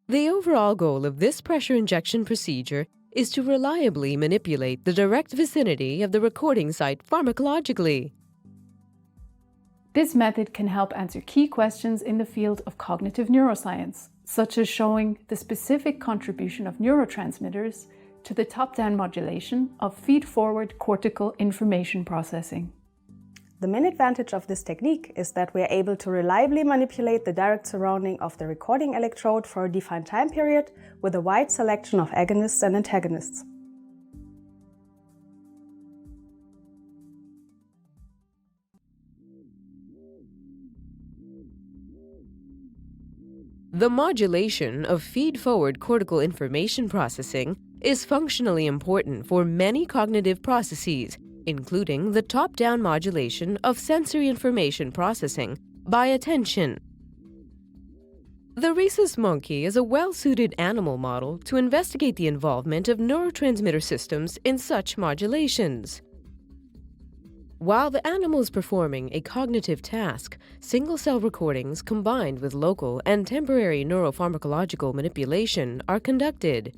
The overall goal of this pressure injection procedure is to reliably manipulate the direct vicinity of the recording site pharmacologically. This method can help answer key questions in the field of cognitive neuroscience, such as showing the specific contribution of neurotransmitters to the top-down modulation of feed-forward cortical information processing. The main advantage of this technique is that we are able to reliably manipulate the direct surrounding of the recording electrode for a defined time period with a wide selection of agonists and antagonists. The modulation of feed-forward cortical information processing is functionally important for many cognitive processes, including the top-down modulation of sensory information processing by attention. The rhesus monkey is a well-suited animal model to investigate the involvement of neurotransmitter systems in such modulations. While the animal is performing a cognitive task, single-cell recordings combined with local and temporary neuropharmacological manipulation are conducted.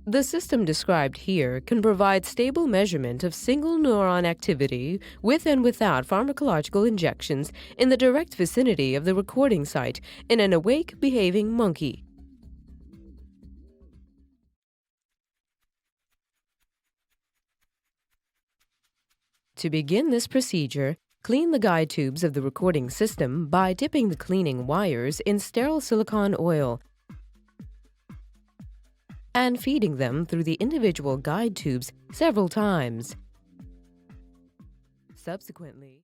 The system described here can provide stable measurement of single neuron activity with and without pharmacological injections in the direct vicinity of the recording site in an awake, behaving monkey. To begin this procedure, clean the guide tubes of the recording system by dipping the cleaning wires in sterile silicone oil and feeding them through the individual guide tubes several times. Subsequently,